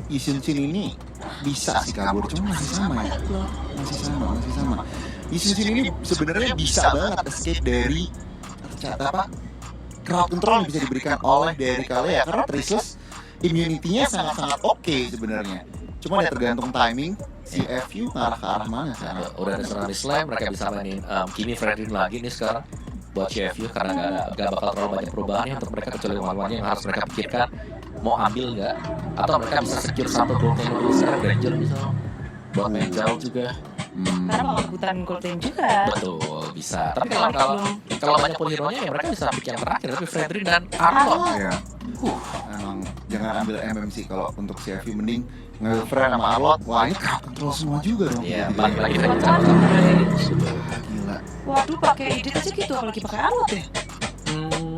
Yishun Shin ini bisa sih kabur, cuma masih sama ya. Masih sama. Yishun Shin ini sebenarnya bisa banget escape dari apa crowd control yang bisa diberikan oleh dari Kalea karena Trisless immunity-nya sangat-sangat oke sebenarnya. Cuma ya tergantung timing si FU ngarah ke arah mana sekarang. Udah ada Tsunami Slam, mereka bisa mainin Kimi Fredrin lagi nih sekarang buat CFU karena gak bakal terlalu banyak perubahannya untuk mereka kecuali one-one yang harus mereka pikirkan mau ambil nggak atau mereka bisa secure satu golden dulu sekarang Ranger misalnya buat main jauh juga. Karena mau rebutan golden juga. Betul bisa. Tapi kalau banyak pun hero-nya ya mereka bisa pick yang terakhir tapi Fredrin dan Arlo. Iya. Emang jangan ambil MMC kalau untuk CFU mending nge-friend sama Arlot. Wah ini crowd control semua juga dong. Iya, balik lagi Buat sama Gila. Waduh, pakai edit aja gitu, apalagi pakai Arlot ya.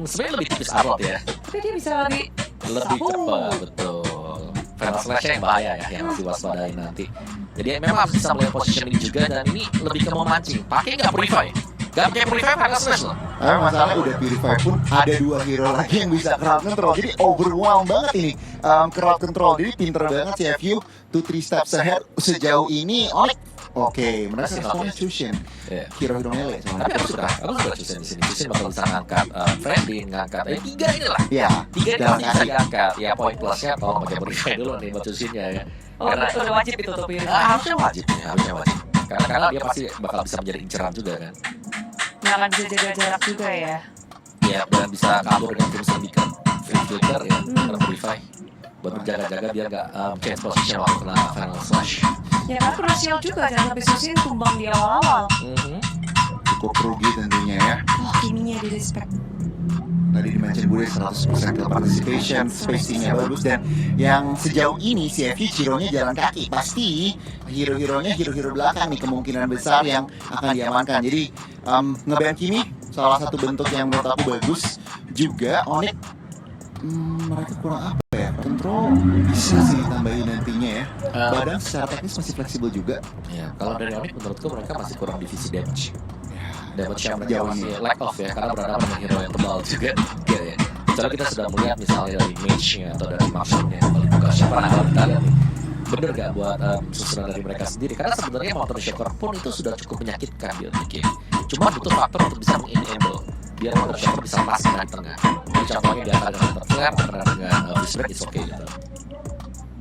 Sebenarnya lebih tipis Arlot ya. Tapi dia bisa lebih Cepat, betul. Final Slash-nya yang bahaya ya, yang harus diwaspadai nanti. Jadi memang harus bisa melihat positioning juga dan ini lebih ke memancing. Pakai nggak Purify? Nggak pakai Purify Final Slash loh. Tapi masalahnya udah Purify pun ada 2 hero lagi yang bisa crowd control. Jadi overwhelm banget ini crowd control. Jadi pinter banget CFU 2-3 steps ahead sejauh ini. Oke, mereka responnya Chushin. Hero Melee Tapi aku suka Chushin di sini. Chushin bakal bisa ngangkat Fredin, ngangkat 3 ini lah. Iya. 3 ini pasti bisa diangkat. Ya poin plusnya tolong pakai Purify dulu nih buat Chushinnya ya. karena udah wajib itu untuk Purify. Harusnya wajib. Karena dia pasti bakal bisa menjadi inceran juga kan. Nggak akan bisa jaga jarak juga ya. Ya, dan bisa kabur dengan Crimson Beacon, Filter ya, karena Purify buat menjaga-jaga biar nggak change position waktu kena Final Slash. Ya kan krusial juga, jangan sampai Susin tumbang di awal-awal. Cukup rugi tentunya ya. Wah, kiminya di respect. Tadi dimention Bude 100% kill participation, spacing-nya bagus dan yang sejauh ini si FU Ciro-nya jalan kaki. Pasti hero-heronya hero-hero belakang nih kemungkinan besar yang akan diamankan. Jadi nge-ban Kimi salah satu bentuk yang menurut aku bagus. Juga Onyx mereka kurang apa ya? Control bisa sih ditambahin nantinya ya. Badan secara teknis masih fleksibel juga. Ya, kalau dari Onyx menurutku mereka masih kurang divisi damage. Damage yang mereka masih lack off ya karena berhadapan dengan hero yang tebal juga ya. Kecuali kita sudah melihat misalnya dari mage-nya atau dari marksman-nya yang paling buka siapa nah kalau kita lihat nih bener gak buat susunan dari mereka sendiri karena sebenarnya Mountain Shaker pun itu sudah cukup menyakitkan di early game. Cuma butuh faktor untuk bisa mengenable biar Mountain Shaker bisa pas di tengah. Jadi contohnya di antara dengan flare antara dengan Whisper is okay gitu.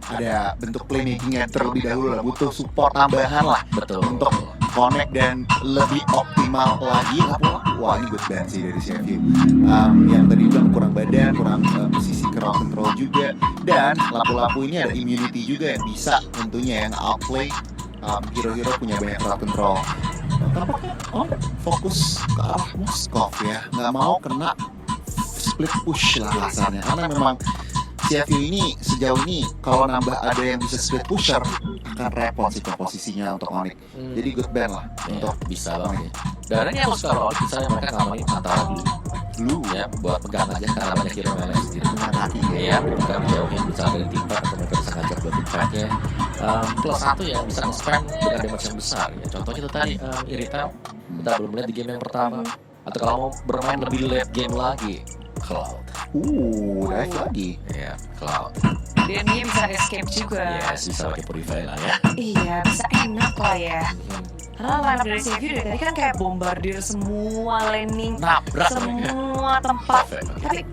Ada bentuk playmaking yang terlebih dahulu lah, butuh support tambahan lah. Betul. Untuk connect dan lebih optimal lagi. Wah ini good band sih dari CFU. Yang tadi bilang kurang badan, kurang posisi crowd control juga. Dan lapu-lapu ini ada immunity juga yang bisa tentunya yang outplay hero-hero punya banyak crowd control. Tampaknya fokus ke arah Moskov ya, nggak mau kena split push lah kasarnya. Karena memang CFU ini sejauh ini kalau nambah ada yang bisa split pusher akan repot sih posisinya untuk Onyx. Jadi good band lah untuk bisa banget. Dan ini yang suka Onyx misalnya mereka ngamain antara dulu ya buat pegang aja karena banyak hero melee sendiri. Iya, pegang jauhin bisa dari timpat atau mereka bisa ngajar buat timpadnya. Plus 1 yang bisa nge-spam dengan damage yang besar ya. Contohnya itu tadi Irita kita belum lihat di game yang pertama. Atau kalau mau bermain lebih late game lagi Cloud. Dive lagi. Iya, Cloud. Dan dia bisa escape juga. Yes, bisa pakai Purify lah ya. Iya, bisa enak lah ya. Karena line up dari CFU dari tadi kan kayak bombardir semua landing, nabrak semua tempat. Tapi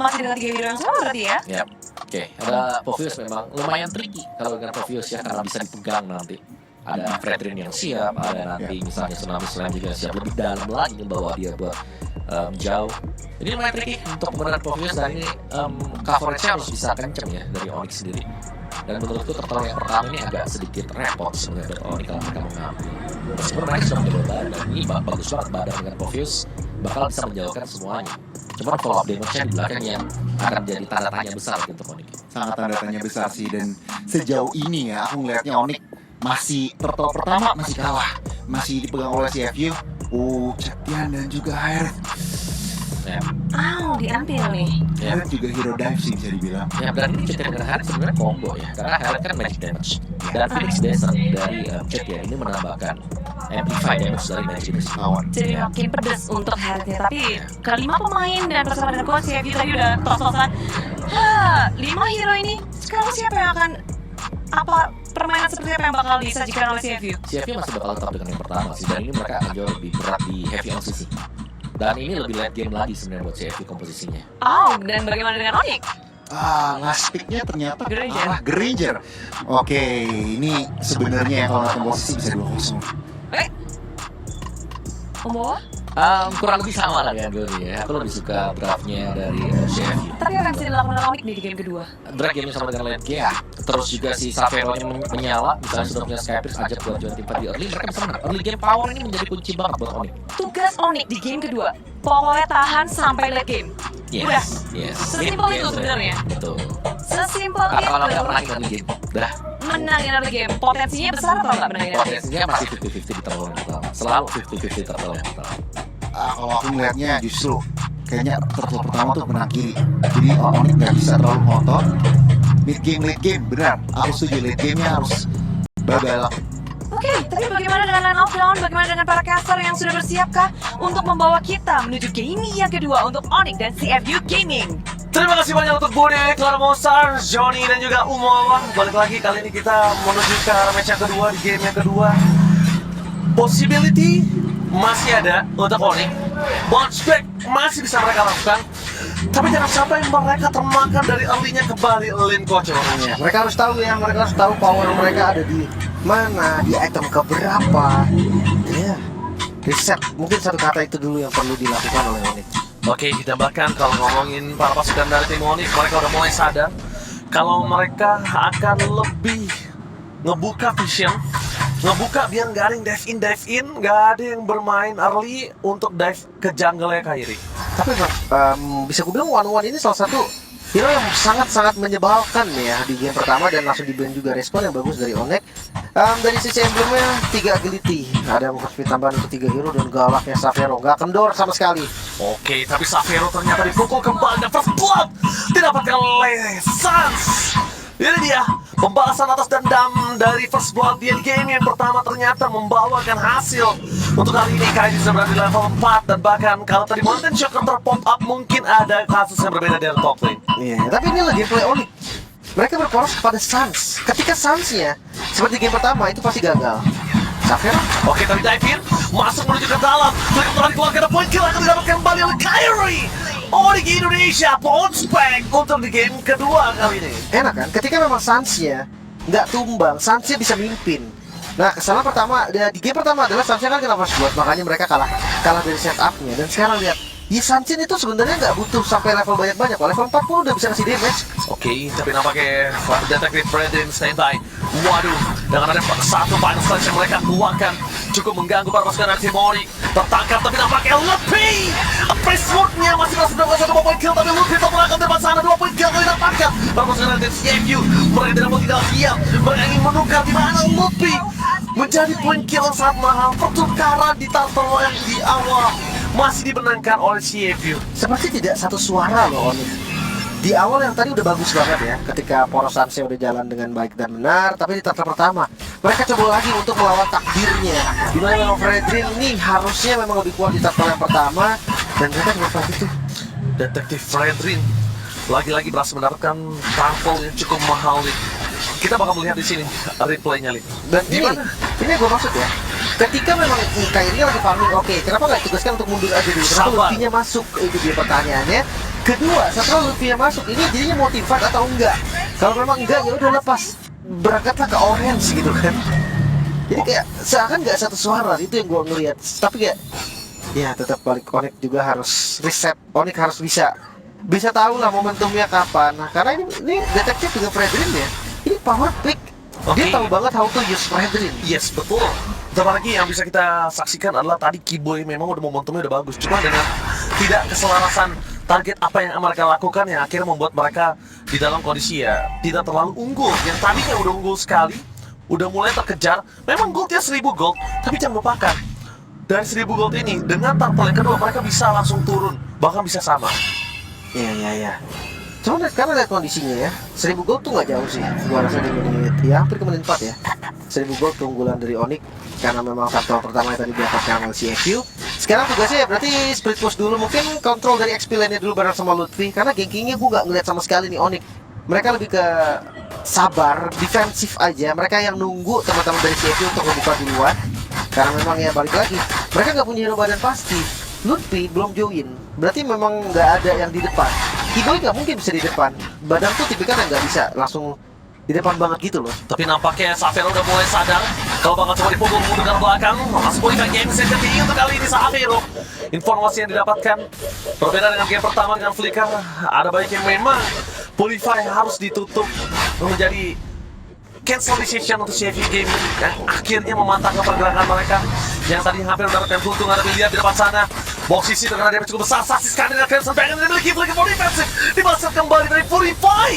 masih dengan 3 hero yang sama berarti ya? Yap. Oke, ada Povius memang lumayan tricky kalau dengan Povius ya karena bisa dipegang nanti. Ada Fredrin yang siap, ada nanti misalnya Tsunami Slam juga siap lebih dalam lagi bawa dia buat jauh. Ini lumayan tricky untuk penggunaan Povius dan ini coverage-nya harus bisa kenceng ya dari Onyx sendiri. Dan menurutku turtle yang pertama ini agak sedikit repot sebenarnya buat Onyx kalau mereka mengambil. Meskipun mereka sudah mencoba badan, ini bagus banget badan dengan Povius bakal bisa menjauhkan semuanya. Cuma follow up damage-nya di belakang yang akan jadi tanda tanya besar untuk Onyx. Sangat tanda tanya besar sih dan sejauh ini ya aku ngelihatnya Onyx masih turtle pertama masih kalah, masih dipegang oleh CFU. Cetian dan juga Air. Snap. Diambil nih. Ya. Haret juga hero dive sih bisa dibilang. Ya, dan ini Jet dengan Haret sebenarnya combo ya, karena Haret kan magic damage dan Phoenix Descent dari Jet ya ini menambahkan amplify damage dari magic damage Lawan. Jadi makin pedes untuk Haretnya. Tapi kelima pemain dan bersama dengan coach CFU tadi udah tos-tosan. 5 hero ini sekarang siapa yang akan permainan seperti apa yang bakal disajikan oleh CFU? CFU masih bakal tetap dengan yang pertama sih, dan ini mereka akan jauh lebih berat di heavy LCC. Dan ini lebih late game lagi sebenarnya buat CFU komposisinya. Dan bagaimana dengan Onyx? Ngaspiknya ternyata Granger. Granger. Oke, ini sebenarnya kalau nonton posisi bisa 2-0. Umbo? Kurang lebih sama lah dengan gue nih ya. Aku lebih suka draftnya dari CFU. Tapi apa yang bisa dilakukan oleh Onyx nih di game kedua? Drag game sama dengan late game. Terus juga si Savero-nya menyala, misalnya sudah punya Skypierce ajak buat join tim di early, mereka bisa menang. Early game power ini menjadi kunci banget buat Onyx. Tugas Onyx di game kedua, pokoknya tahan sampai late game. Udah. Yes. Sesimpel Mid itu game sebenarnya. Betul. Sesimpel Kalau nggak itu. menang early game, dah. Menangin early game. Potensinya besar atau nggak menangin early game? Potensinya masih 50-50 di terlalu yang pertama. Selalu 50-50 di terlalu yang pertama. Kalau aku melihatnya justru kayaknya turtle pertama tuh menang kiri. Jadi Onyx nggak bisa terlalu ngotot. Mid game, late game, benar. Aku setuju late game-nya harus balak. Oke, tapi bagaimana dengan line of down? Bagaimana dengan para caster yang sudah bersiapkah untuk membawa kita menuju gaming yang kedua untuk Onyx dan CFU Gaming? Terima kasih banyak untuk Bode, Clara Monster, Johnny dan juga Umawa. Balik lagi kali ini kita menuju ke match yang kedua di game yang kedua. Possibility masih ada untuk Onyx. Bounce back masih bisa mereka lakukan. Tapi jangan sampai mereka termakan dari early-nya kembali lane coach. Mereka harus tahu ya, mereka harus tahu power mereka ada di mana, di item keberapa. Ya, reset. Mungkin satu kata itu dulu yang perlu dilakukan oleh Onyx. Oke, ditambahkan kalau ngomongin para pasukan dari tim Onyx, mereka udah mulai sadar kalau mereka akan lebih ngebuka vision, ngebuka biar nggak ada yang dive in, nggak ada yang bermain early untuk dive ke jungle-nya Kairi. Tapi bisa gue bilang one ini salah satu hero yang sangat-sangat menyebalkan ya di game pertama dan langsung di-ban juga. Respon yang bagus dari Onyx. Dari sisi emblemnya 3 agility, ada move speed tambahan untuk 3 hero dan galaknya Savero nggak kendor sama sekali. Oke, tapi Savero ternyata dipukul kembali dan first blood didapatkan oleh Sans. Ini dia pembalasan atas dendam dari first blood dia di game yang pertama ternyata membawakan hasil. Untuk kali ini Kairi bisa berada di level 4 dan bahkan kalau tadi Mountain Shock counter pop up mungkin ada kasus yang berbeda dari top lane. Iya, tapi ini lagi play Onyx. Mereka berporos kepada Sans. Ketika Sans-nya seperti game pertama itu pasti gagal. Savero Oke, tapi dive in, masuk menuju ke dalam. Mereka telah dikeluarkan dan point kill akan didapatkan kembali oleh Kairi. Onyx Indonesia bounce back untuk di game kedua kali ini. enak kan? Ketika memang Sans-nya nggak tumbang, Sans-nya bisa mimpin. Nah, kesalahan pertama di game pertama adalah Sans-nya kan kena first blood, makanya mereka kalah dari setup-nya. Dan sekarang lihat, Sans-nya itu sebenarnya nggak butuh sampai level banyak-banyak. Level 40 udah bisa ngasih damage. Oke, tapi nampaknya Detective Brandon standby. Waduh, dengan ada satu final slash yang mereka keluarkan cukup mengganggu para pasukan tim Onyx. Tertangkap, tapi nampaknya lebih. Presswood-nya masih berhasil mendapatkan 1 point kill, tapi lebih terperangkap di depan sana 2 point kill kali dapatkan. Para pasukan tim CFU, mereka tidak mau tinggal diam. Mereka ingin menukar di mana lebih menjadi point kill yang sangat mahal. Pertukaran di turtle yang di awal masih dimenangkan oleh CFU. Seperti tidak satu suara loh Onyx. Di awal yang tadi udah bagus banget ya, ketika poros Sans-nya udah jalan dengan baik dan benar. Tapi di turtle pertama, mereka coba lagi untuk melawan takdirnya. Dimana memang Fredrin ini harusnya memang lebih kuat di turtle yang pertama. Dan mereka juga itu. Detektif Fredrin lagi-lagi berhasil mendapatkan turtle yang cukup mahal nih. Kita bakal melihat di sini replaynya nih. Dan ini gue maksud ya, ketika memang Kairi lagi farming, oke, kenapa nggak ditugaskan untuk mundur aja dulu? Kenapa Sabar. Luffy-nya masuk? Itu dia pertanyaannya. Kedua, setelah Luffy-nya masuk, ini jadinya motivat atau enggak? Kalau memang enggak, ya udah lepas, berangkatlah ke orange gitu kan. Jadi kayak seakan nggak satu suara, itu yang gue ngeliat. Tapi kayak, ya tetap balik Onyx juga harus reset. Onyx harus bisa tahu lah momentumnya kapan. Nah, karena ini detektif dengan Fredrin ya, ini power pick. Dia Oke. tahu banget how to use Fredrin. Yes, betul. Tambah lagi yang bisa kita saksikan adalah tadi Kiboy memang udah momentumnya udah bagus. Cuma dengan tidak keselarasan target apa yang mereka lakukan yang akhirnya membuat mereka di dalam kondisi ya tidak terlalu unggul. Yang tadinya udah unggul sekali, udah mulai terkejar. Memang goldnya 1000 gold, tapi jangan lupakan dari 1000 gold ini dengan turtle yang kedua mereka bisa langsung turun, bahkan bisa sama. Iya. Cuman sekarang lihat kondisinya ya, 1000 gold tuh nggak jauh sih. Gua rasa di menit, ya hampir ke menit 4 ya. 1000 gold keunggulan dari Onyx karena memang faktor pertama yang tadi didapatkan oleh CFU. Sekarang tugasnya ya berarti split push dulu, mungkin kontrol dari XP lane-nya dulu bareng sama Lutfi. Karena gankingnya gue nggak ngeliat sama sekali nih Onyx. Mereka lebih ke sabar, defensif aja. Mereka yang nunggu teman-teman dari CFU untuk membuka duluan. Karena memang ya balik lagi, mereka nggak punya hero badan pasti. Lutfi belum join, berarti memang nggak ada yang di depan. Kiboy nggak mungkin bisa di depan. Badan tuh tipikal yang nggak bisa langsung di depan banget gitu loh. Tapi nampaknya Xavier udah mulai sadar kalau bakal coba dipukul dengan belakang. Masuk Polify game set ketiga untuk kali ini Xavier. Informasi yang didapatkan berbeda dengan game pertama dengan Flicker. Ada banyak yang memang Polify harus ditutup menjadi cancel decision untuk CFU Gaming yang akhirnya mematahkan pergerakan mereka yang tadi hampir mendapatkan keuntungan. Tapi lihat di depan sana box sisi dengan damage cukup besar. Sasis kan dengan Crimson Dragon yang memiliki Flicker for defensive dibalaskan kembali dari Polify.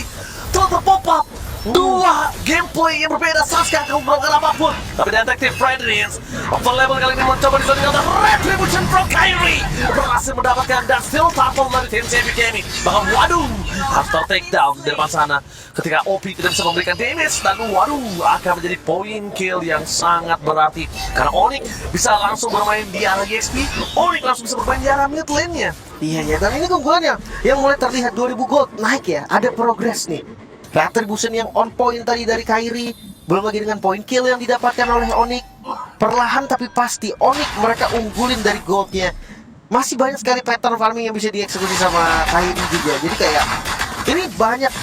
Telah terpop up dua gameplay yang berbeda. Saska akan melakukan apapun, tapi Detective Fredrins available kali ini mencoba disandingkan dengan Retribution from Kyrie berhasil mendapatkan dan still turtle dari tim CFU Gaming. Bahkan waduh harus takedown di depan sana ketika OP tidak bisa memberikan damage dan waduh akan menjadi point kill yang sangat berarti karena Onyx bisa langsung bermain di arah EXP. Onyx langsung bisa bermain di arah mid lane-nya. Iya, dan ini keunggulannya yang mulai terlihat 2000 gold naik ya, ada progres nih. Retribution yang on point tadi dari Kyrie, belum lagi dengan point kill yang didapatkan oleh Onyx. Perlahan tapi pasti Onyx mereka unggulin dari goldnya. Masih banyak sekali pattern farming yang bisa dieksekusi sama Kyrie juga. Jadi kayak ini banyak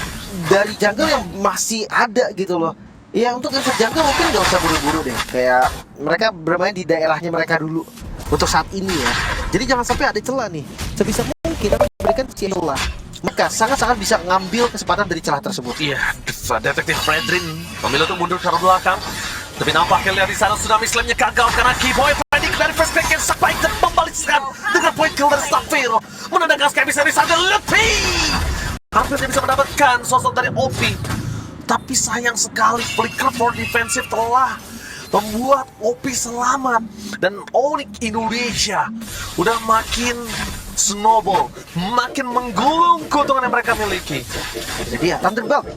dari jungle yang masih ada gitu loh. Ya untuk invert jungle mungkin nggak usah buru-buru deh. Kayak mereka bermain di daerahnya mereka dulu untuk saat ini ya. Jadi jangan sampai ada celah nih. Sebisa mungkin memberikan celah. Mereka sangat-sangat bisa ngambil kesempatan dari celah tersebut. Iya, Detektif Fredrin memilih untuk mundur ke arah belakang. Tapi nampaknya lihat di sana Tsunami Slam-nya gagal karena Kiboy panik dari first pick yang spike dan membalikkan dengan point kill dari Xavier. Menandakan Sky bisa disandar lebih. Hampir dia bisa mendapatkan sosok dari OP. Tapi sayang sekali Flicker for defensive telah membuat OP selamat. Dan Onyx Indonesia udah makin snowball, makin menggulung keuntungan yang mereka miliki. Jadi ya Thunderbelt,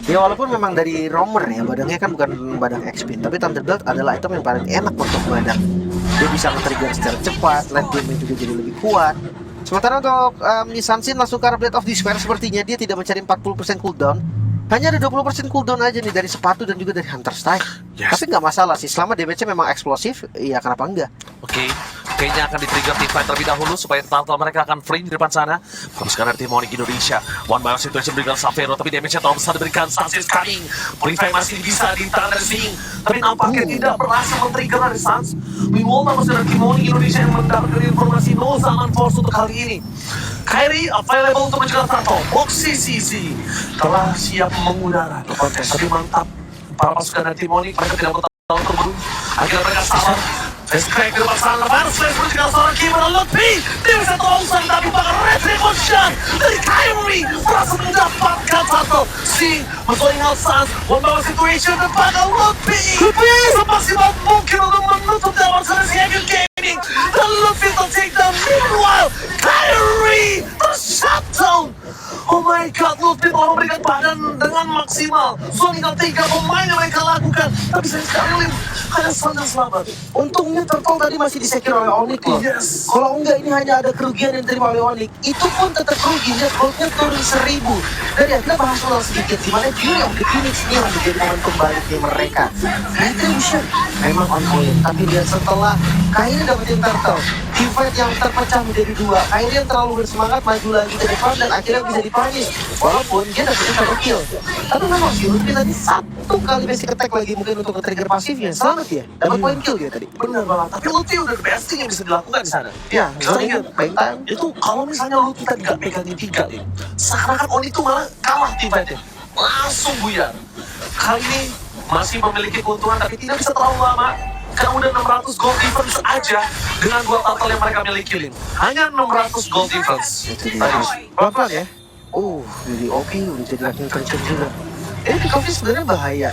ya walaupun memang dari roamer ya, badangnya kan bukan badang XP, tapi Thunderbelt adalah item yang paling enak untuk badang. Dia bisa men-trigger secara cepat, late game juga jadi lebih kuat. Sementara untuk Sansin langsung ke arah Blade of Despair, sepertinya dia tidak mencari 40% cooldown. Hanya ada 20% cooldown aja nih dari sepatu dan juga dari Hunter Strike. Yes. Tapi nggak masalah sih, selama damage-nya memang eksplosif, ya kenapa enggak? Oke, kayaknya akan di-trigger team fight terlebih dahulu supaya turtle mereka akan free di depan sana. Teruskan dari tim Onyx Indonesia. One by one situation berikan Xavier, tapi damage-nya terlalu besar diberikan Sans Cunning. Polify masih bisa ditahan dari sini, tapi nampaknya tidak berhasil men-trigger dari Sans. Meanwhile, masih dari tim Onyx Indonesia yang mendapatkan informasi no zaman force untuk kali ini. Kyrie available untuk mencegah turtle. Boxy CC telah siap mengudara. Tapi mantap, para pasukan dari tim Onyx mereka tidak bertahan terburu agar mereka sabar. Eskrek ke depan sana, baru Slash mencegah seorang Kimura lebih. Dia bisa terongsang tapi bakal Retribution dari Kyrie berhasil mendapatkan turtle. Si mentoring Sans, one by one situation dan bakal lebih semaksimal mungkin untuk menutup dalam sana CFU Gaming. Dan lebih take down. Meanwhile, Kyrie tershutdown. Oh my god, Lutfi telah memberikan badan dengan maksimal. Tinggal 3 pemain yang mereka lakukan, tapi sayang sekali hanya Sans selamat. Untungnya turtle tadi masih disekir oleh Onyx loh. Yes. Kalau enggak ini hanya ada kerugian yang diterima oleh Onyx. Itu pun tetap rugi, lihat goldnya turun 1000. Dan ya kita bahas ulang sedikit, dimana Fury of the Phoenix ini yang menjadi momentum baliknya mereka. Retribution memang on point, tapi dia setelah Kyrie dapetin turtle, teamfight yang terpecah menjadi 2. Kyrie yang terlalu bersemangat maju lagi ke depan dan akhirnya bisa dipunish. Walaupun dia dapetin double kill, tapi memang si Lutfi tadi 1 kali basic attack lagi mungkin untuk nge-trigger pasifnya. Selamat ya, dapat point kill dia tadi. Benar banget, tapi Lutfi udah the best thing yang bisa dilakukan di sana. Ya, Kita ingat, main time. itu kalau misalnya Lutfi tadi gak pegangin 3 lim, seakan-akan Onyx itu malah kalah tim fightnya. Langsung buyar. Kali ini masih memiliki keuntungan tapi tidak bisa terlalu lama. Karena udah 600 gold difference aja dengan 2 turtle yang mereka miliki, Lim. Hanya 600 gold difference. Itu dia. Pelan-pelan ya. Jadi OP udah jadi lagi kenceng juga. Ini pick off sebenarnya bahaya.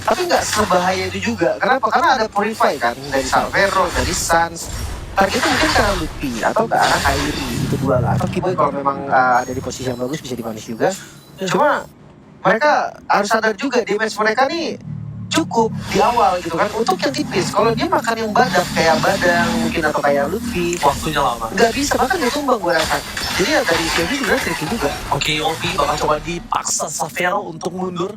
Tapi nggak sebahaya itu juga. Kenapa? Karena ada Purify kan dari Salvero, dari Sans. targetnya mungkin ke arah Luffy atau ke arah Kairi itu dua lah. Atau Killboy kalau memang ada di posisi yang bagus bisa di-punish juga. Cuma mereka harus sadar juga damage mereka nih cukup di awal gitu kan untuk yang tipis. Kalau dia makan yang badak kayak Badang mungkin atau kayak Luffy, Waktunya lama. nggak bisa, bahkan dia tumbang gue rasa. Jadi ya dari Kevin sebenarnya tricky juga. Oke, Opi bakal coba dipaksa Savero untuk mundur.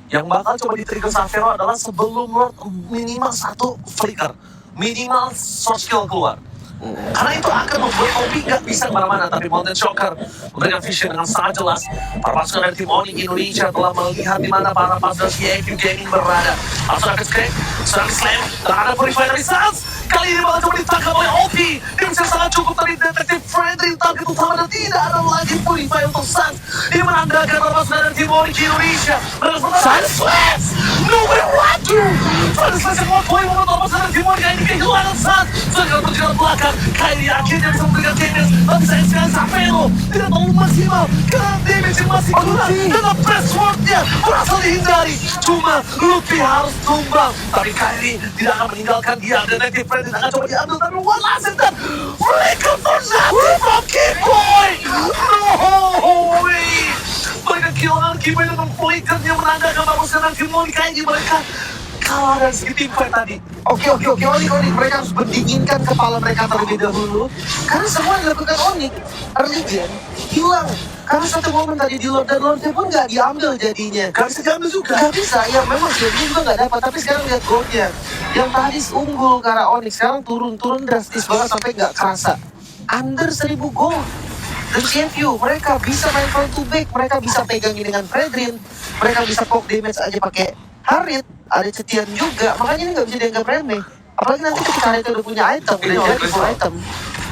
Yang bakal coba di-trigger Savero adalah sebelum Lord minimal satu flicker. Minimal source skill keluar. Karena itu akan membuat Opi nggak bisa kemana-mana. Tapi Mountain Shocker memberikan vision dengan sangat jelas. Para pasukan dari tim Onyx Indonesia telah melihat di mana para pasukan CFU Gaming berada. Langsung akan serang slam. Dan ada Purify dari Sans. Kali ini bakal coba ditangkap oleh Opi. Dia bisa sangat cukup tadi detektif Freddy target utama dan tidak ada lagi Purify untuk Sans. Ini menandakan para pasukan dari tim Onyx Indonesia. Sans Slash! Nowhere Wadu! Sans Slash yang mau poin membuat para pasukan dari tim Onyx ini kehilangan Sans. Sudah berjalan belakang. Kairi akhirnya bisa memberikan damage. Tapi sayang sekali Savero tidak terlalu maksimal karena damage yang masih kurang. Dan presswordnya berhasil dihindari. Cuma Luffy harus tumbang. Tapi Kairi tidak akan meninggalkan dia. Dan Native Friend tidak akan coba diambil. Tapi what last it dan Flicker for nothing from Killboy. No way. Mereka kehilangan Killboy dengan flickernya menandakan bahwa sekarang Killboy Kairi mereka kalah dari segi tim fight tadi. Oke, Onyx mereka harus berdinginkan kepala mereka terlebih dahulu. Karena semua yang dilakukan Onyx early gen hilang. Karena satu momen tadi di Lord dan Lordnya pun nggak diambil jadinya. Gak bisa diambil juga. Nggak bisa, ya memang sih juga nggak dapat. Tapi sekarang lihat goldnya. Yang tadi unggul karena Onyx sekarang turun drastis banget sampai nggak kerasa. Under 1000 gold. Dan CFU, mereka bisa main front to back, mereka bisa pegangin dengan Fredrin, mereka bisa poke damage aja pakai Harit, ada Cetian juga, makanya ini nggak bisa dianggap remeh. Apalagi nanti ketika Harit udah punya item, udah jadi full item.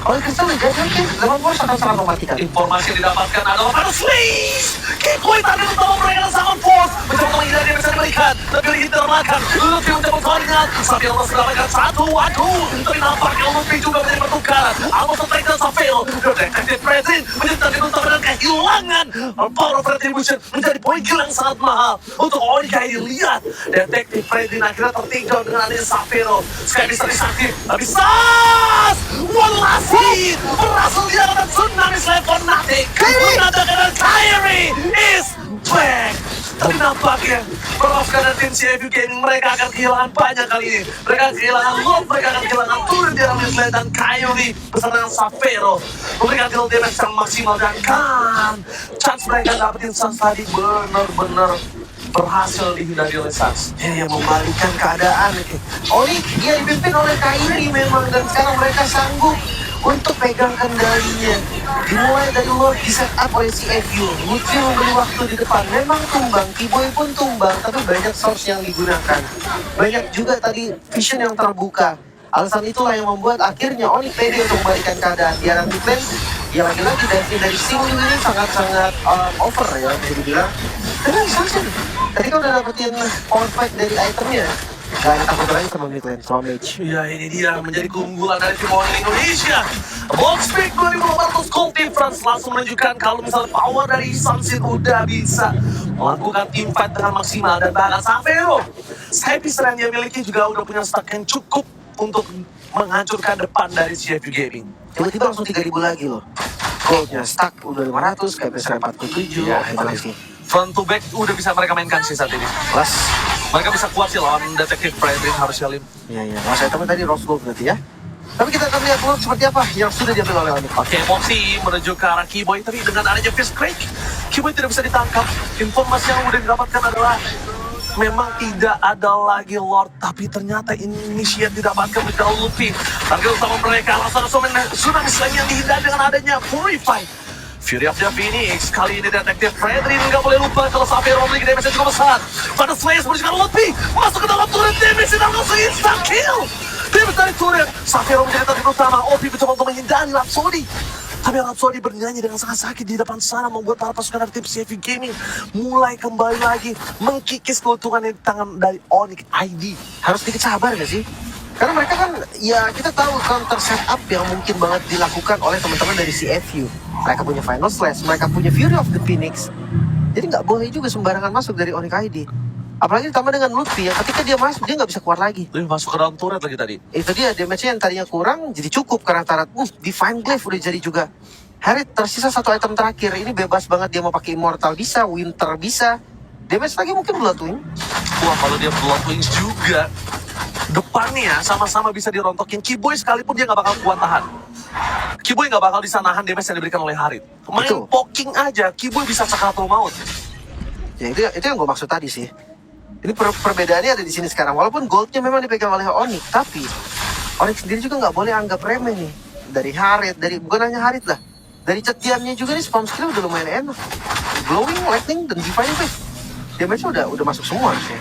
Kalau Crystal udah jadi, oke, Lemon Force akan sangat mematikan. Informasi yang didapatkan adalah pada Slaze. Killboy tadi utama mereka adalah Summon Force. Mencoba menghindari yang bisa diberikan. Tapi Luffy termakan. Luffy mencoba koordinat. Sampai Allah sudah mendapatkan satu. Waduh. Tapi nampaknya Luffy juga menjadi pertukaran. Almost attack dan Savero. Detektif Fredrin menjadi target utama dan kehilangan. Power of Retribution menjadi poin kill yang sangat mahal. Untuk Onyx Kairi lihat. Detektif Fredrin akhirnya tertinggal dengan adanya Savero. Sekali bisa disaktif. Tapi Sas! One last hit! Berhasil diangkat Tsunami Slam for nothing. Menandakan dan Kairi is back. Tapi nampaknya perpasukan dari tim CFU Gaming mereka akan kehilangan banyak kali ini. Mereka akan kehilangan Lord, mereka akan kehilangan turun di Army Sled dan Kairi bersama dengan Savero. Memberikan kill damage yang maksimal dan kan chance mereka dapetin Sans tadi benar-benar berhasil dihindari oleh Sans. Ini yang membalikan keadaan. Onyx dia dipimpin oleh Kairi memang, dan sekarang mereka sanggup untuk pegang kendalinya. Dimulai dari Lord di set up oleh CFU. Luffy memberi waktu di depan, memang tumbang, Killboy pun tumbang, tapi banyak source yang digunakan. Banyak juga tadi vision yang terbuka. Alasan itulah yang membuat akhirnya Onyx pede untuk membalikan keadaan. Dia nanti plan, ya lagi-lagi dari Singling ini sangat-sangat over ya bisa dibilang. Tapi bisa nih. Tadi kan udah dapetin power fight dari itemnya. Gak ada takut lagi sama mid lane, sama mage. Ya ini dia menjadi keunggulan dari tim Onyx Indonesia. Box Pick 2800 Gold Difference langsung menunjukkan kalau misalnya power dari Sunset udah bisa melakukan team fight dengan maksimal. Dan bahkan Savero, Hypebeast yang dia miliki juga udah punya stack yang cukup untuk menghancurkan depan dari CFU Gaming. Tiba-tiba langsung 3000 lagi loh. Goldnya stack udah 500, kayak besar 47. Ya, gimana sih? Front to back udah bisa mereka mainkan sih saat ini. Plus, Mereka bisa kuat sih lawan Detektif Fredrin harusnya Lim. iya. Mas teman tadi Rose Gold berarti ya. Tapi kita akan lihat Lord seperti apa yang sudah diambil oleh Onyx. Oke, Moxie menuju ke arah Killboy, tapi dengan adanya Fist Crack, Killboy tidak bisa ditangkap. Informasi yang udah didapatkan adalah memang tidak ada lagi Lord, tapi ternyata initiate didapatkan oleh Luffy. Target utama mereka langsung main Tsunami Slam yang dihindari dengan adanya Purify. Fury of the Phoenix, kali ini Detektif Fredrin nggak boleh lupa kalau Savero memiliki damage yang cukup besar. Pada Slayer menunjukkan Luffy masuk ke dalam turret damage dan langsung instant kill. Damage dari turret, Savero menjadi target utama. Opi mencoba untuk menghindari Rhapsody. Tapi Rhapsody bernyanyi dengan sangat sakit di depan sana, membuat para pasukan dari tim CFU Gaming mulai kembali lagi mengkikis keuntungan di tangan dari Onyx ID. Harus sedikit sabar gak sih? Karena mereka kan, ya kita tahu counter setup yang mungkin banget dilakukan oleh teman-teman dari CFU. Mereka punya Final Slash, mereka punya Fury of the Phoenix. Jadi nggak boleh juga sembarangan masuk dari Onyx ID. Apalagi ditambah dengan Lutfi yang ketika dia masuk dia nggak bisa keluar lagi. Dia masuk ke dalam turret lagi tadi. Itu dia damage-nya yang tadinya kurang jadi cukup karena tarat. Divine Glaive udah jadi juga. Harith tersisa satu item terakhir. Ini bebas banget dia mau pakai Immortal bisa, Winter bisa. Damage lagi mungkin Bloodwing. Wah, kalau dia Blood Wings juga, depannya sama-sama bisa dirontokin. Kiboy sekalipun dia nggak bakal kuat tahan. Kiboy nggak bakal bisa nahan damage yang diberikan oleh Harith. Main Betul. poking aja, Kiboy bisa sakaratul maut. Ya itu yang gue maksud tadi sih. Ini perbedaannya ada di sini sekarang. Walaupun goldnya memang dipegang oleh Onyx, tapi Onyx sendiri juga nggak boleh anggap remeh nih. Dari Harith, bukan hanya Harith lah. Dari Cetiannya juga nih spam skill udah lumayan enak. Glowing, Lightning, dan Divine Wave. Damage-nya udah masuk semua sih.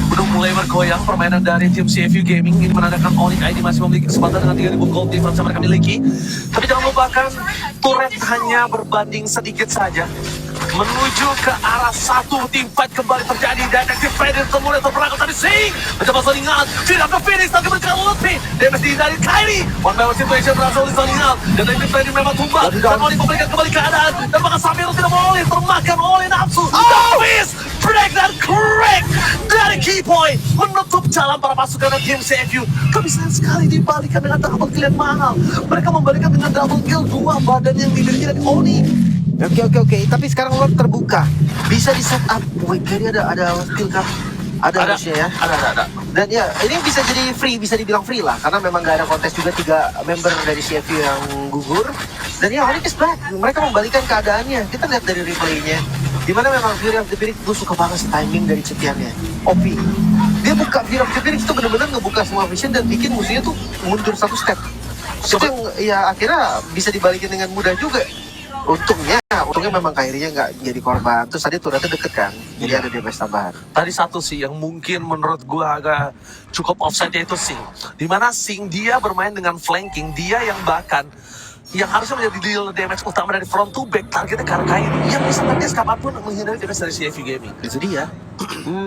Udah mulai bergoyang permainan dari tim CFU Gaming. Ini menandakan Onyx ID masih memiliki kesempatan dengan 3.000 gold difference yang mereka miliki. Tapi jangan lupakan, turret hanya berbanding sedikit saja. Menuju ke arah satu tim fight kembali terjadi. Detektif Freddy kemudian terperangkap tadi Sing mencoba salingan, tidak ke finish tapi berjalan lebih. Damage dihindari Kyrie. One by one situation berhasil di salingan. Detektif Freddy memang tumbang dan Onyx memberikan kembali keadaan. Dan bahkan Samiro tidak boleh termakan oleh nafsu. Davis break dan crack dari Kiboy menutup jalan para pasukan tim CFU. Kebiasaan sekali dibalikan dengan double kill yang mahal. Mereka membalikan dengan double kill dua badan yang dimiliki dari Onyx. Oke. Tapi sekarang Lord terbuka. Bisa di set up. Wait, jadi ada skill kah? Ada harusnya ya. Ada. Dan ya, ini bisa jadi free, bisa dibilang free lah. Karena memang gak ada kontes juga 3 member dari CFU yang gugur. Dan ya, Onyx is back. Mereka membalikan keadaannya. Kita lihat dari replaynya. Dimana memang Fury of the Phoenix, gue suka banget timing dari Cetiannya. OP. Dia buka Fury of the Phoenix itu benar-benar ngebuka semua vision dan bikin musuhnya tuh mundur satu step. Itu yang ya akhirnya bisa dibalikin dengan mudah juga. Untungnya memang Kyrie-nya nggak jadi korban. Terus tadi turretnya deket kan, jadi ada damage tambahan. Tadi satu sih yang mungkin menurut gua agak cukup offside yaitu Sing. Dimana Sing dia bermain dengan flanking, dia yang bahkan yang harusnya menjadi deal damage utama dari front to back targetnya karena Kyrie yang bisa target kapanpun menghindari damage dari CFU Gaming. Itu dia.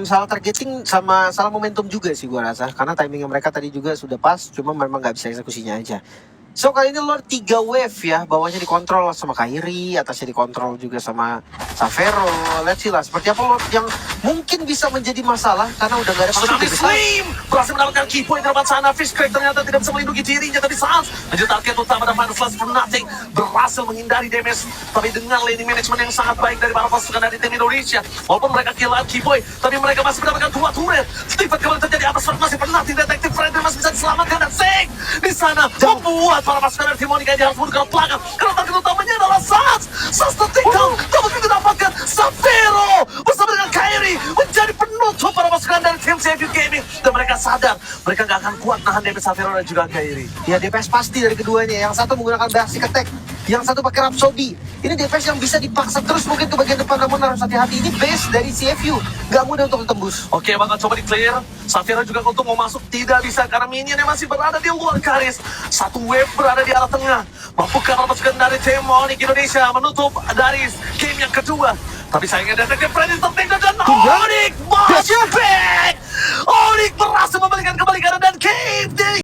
Salah targeting sama salah momentum juga sih gua rasa. Karena timingnya mereka tadi juga sudah pas, cuma memang nggak bisa eksekusinya aja. So kali ini Lord 3 wave ya, bawahnya dikontrol sama Kyrie, atasnya dikontrol juga sama Savero. Let's see lah, seperti apa Lord yang mungkin bisa menjadi masalah karena udah gak ada Tsunami Slam berhasil mendapatkan key point di depan sana. Fishcrack ternyata tidak bisa melindungi dirinya, tapi Sans menjadi target utama dan Final Flash for Nothing berhasil menghindari damage. Tapi dengan laning management yang sangat baik dari para pasukan dari tim Indonesia, walaupun mereka kehilangan key point, tapi mereka masih mendapatkan 2 turret. Stephen kembali terjadi atas masih for Nothing. Detektif Freddy masih bisa diselamatkan dan Sing di sana membuat para pasukan dari tim Monica harus mundur ke belakang karena target utamanya adalah Sans tertinggal, tapi didapatkan Savero bersama dengan Kyrie menjadi penutup para pasukan dari tim CFU Gaming dan mereka sadar mereka gak akan kuat nahan DPS Savero dan juga Kyrie. Ya DPS pasti dari keduanya, yang satu menggunakan basic attack, yang satu pakai Rhapsody. Ini DPS yang bisa dipaksa terus mungkin ke bagian depan, namun harus hati-hati. Ini base dari CFU, gak mudah untuk ditembus. Oke, bakal coba di clear. Savero juga untuk mau masuk tidak bisa karena minionnya masih berada di luar garis. Satu wave berada di arah tengah. Mampukah para pasukan dari tim Onyx Indonesia menutup dari game yang kedua? Tapi sayangnya Detektif Freddy tertinggal dan Onyx